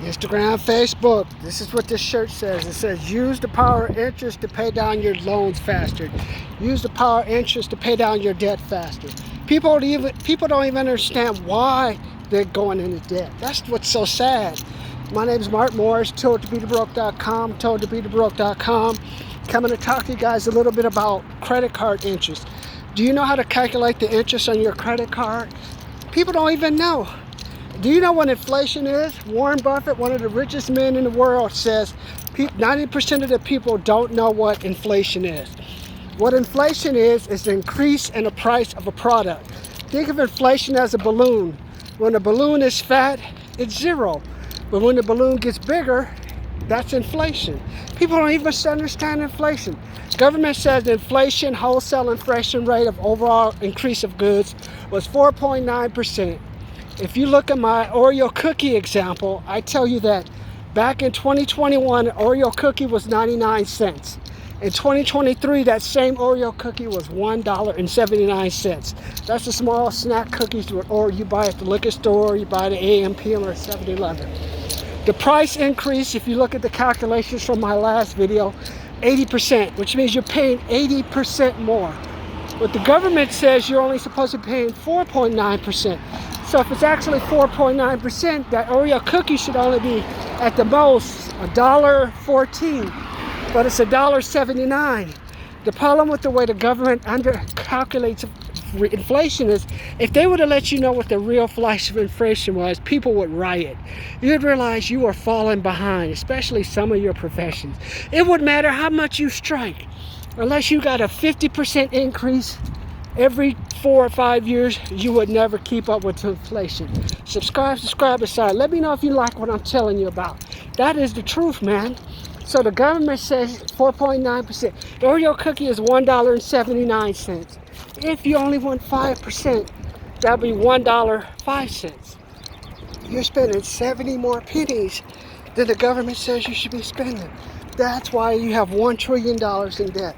Instagram, Facebook. This is what this shirt says. It says, use the power of interest to pay down your loans faster. Use the power of interest to pay down your debt faster. People don't even understand why they're going into debt. That's what's so sad. My name is Mark Morris, toldtobethebroke.com, toldtobethebroke.com. Coming to talk to you guys a little bit about credit card interest. Do you know how to calculate the interest on your credit card? People don't even know. Do you know what inflation is? Warren Buffett, one of the richest men in the world, says 90% of the people don't know what inflation is. What inflation is the increase in the price of a product. Think of inflation as a balloon. When the balloon is fat, it's zero. But when the balloon gets bigger, that's inflation. People don't even understand inflation. Government says the inflation, wholesale inflation rate of overall increase of goods was 4.9%. If you look at my Oreo cookie example, I tell you that back in 2021, an Oreo cookie was 99 cents. In 2023, that same Oreo cookie was $1.79. That's the small snack cookies or you buy at the liquor store, or you buy at the AM, PM, or 7-Eleven. The price increase, if you look at the calculations from my last video, 80%, which means you're paying 80% more. But the government says you're only supposed to be paying 4.9%. So if it's actually 4.9%, that Oreo cookie should only be at the most $1.14, but it's $1.79. The problem with the way the government calculates inflation is, if they would have let you know what the real flash of inflation was, people would riot. You'd realize you are falling behind, especially some of your professions. It wouldn't matter how much you strike, unless you got a 50% increase every 4 or 5 years, you would never keep up with inflation. Subscribe aside. Let me know if you like what I'm telling you about. That is the truth, man. So the government says 4.9%. The Oreo cookie is $1.79. If you only want 5%, that'll be $1.05. You're spending 70 more pennies than the government says you should be spending. That's why you have $1 trillion in debt.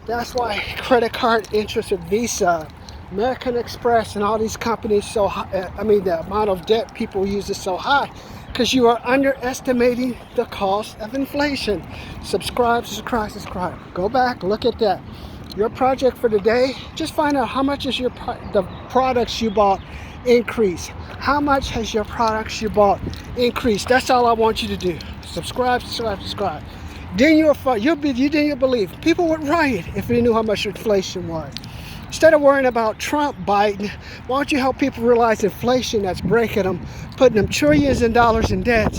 That's why credit card interest at Visa, American Express, and all these companies so high. The amount of debt people use is so high, because you are underestimating the cost of inflation. Subscribe. Go back, look at that. Your project for today, just find out how much is the products you bought increase. How much has your products you bought increased? That's all I want you to do. Subscribe. Then you'll believe. People would riot if they knew how much inflation was. Instead of worrying about Trump, Biden, why don't you help people realize inflation that's breaking them, putting them trillions of dollars in debt,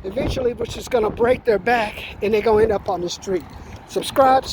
eventually, which is going to break their back, and they're going to end up on the street. Subscribe.